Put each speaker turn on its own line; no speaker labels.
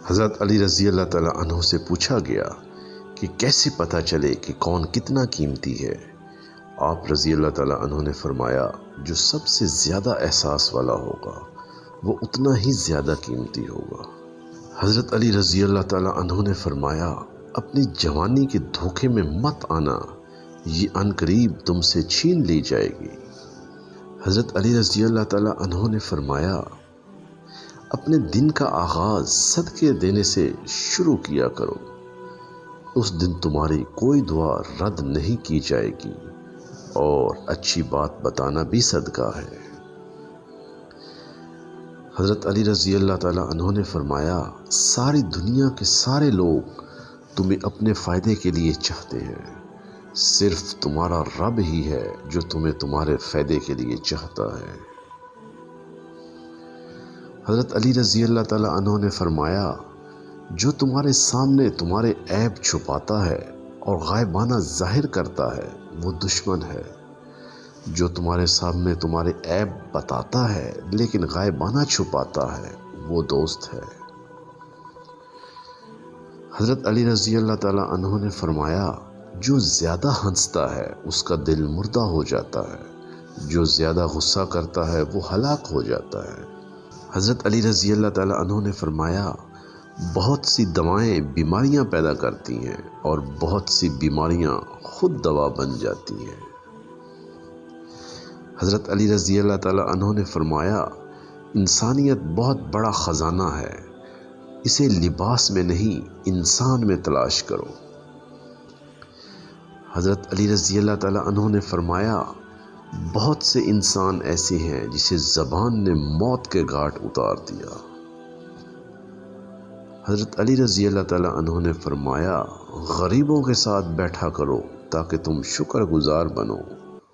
حضرت علی رضی اللہ تعالیٰ عنہ سے پوچھا گیا کہ کیسے پتہ چلے کہ کون کتنا قیمتی ہے؟ آپ رضی اللہ تعالیٰ عنہ نے فرمایا، جو سب سے زیادہ احساس والا ہوگا وہ اتنا ہی زیادہ قیمتی ہوگا۔ حضرت علی رضی اللہ تعالیٰ عنہ نے فرمایا، اپنی جوانی کے دھوکے میں مت آنا، یہ عن قریب تم سے چھین لی جائے گی۔ حضرت علی رضی اللہ تعالیٰ عنہ نے فرمایا، اپنے دن کا آغاز صدقے دینے سے شروع کیا کرو، اس دن تمہاری کوئی دعا رد نہیں کی جائے گی، اور اچھی بات بتانا بھی صدقہ ہے۔ حضرت علی رضی اللہ تعالیٰ عنہ نے فرمایا، ساری دنیا کے سارے لوگ تمہیں اپنے فائدے کے لیے چاہتے ہیں، صرف تمہارا رب ہی ہے جو تمہیں تمہارے فائدے کے لیے چاہتا ہے۔ حضرت علی رضی اللہ تعالیٰ عنہ نے فرمایا، جو تمہارے سامنے تمہارے عیب چھپاتا ہے اور غائبانہ ظاہر کرتا ہے وہ دشمن ہے، جو تمہارے سامنے تمہارے عیب بتاتا ہے لیکن غائبانہ چھپاتا ہے وہ دوست ہے۔ حضرت علی رضی اللہ تعالیٰ عنہ نے فرمایا، جو زیادہ ہنستا ہے اس کا دل مردہ ہو جاتا ہے، جو زیادہ غصہ کرتا ہے وہ ہلاک ہو جاتا ہے۔ حضرت علی رضی اللہ تعالیٰ عنہ نے فرمایا، بہت سی دوائیں بیماریاں پیدا کرتی ہیں اور بہت سی بیماریاں خود دوا بن جاتی ہیں۔ حضرت علی رضی اللہ تعالیٰ عنہ نے فرمایا، انسانیت بہت بڑا خزانہ ہے، اسے لباس میں نہیں انسان میں تلاش کرو۔ حضرت علی رضی اللہ تعالیٰ عنہ نے فرمایا، بہت سے انسان ایسے ہیں جسے زبان نے موت کے گھاٹ اتار دیا۔ حضرت علی رضی اللہ تعالیٰ عنہ نے فرمایا، غریبوں کے ساتھ بیٹھا کرو تاکہ تم شکر گزار بنو۔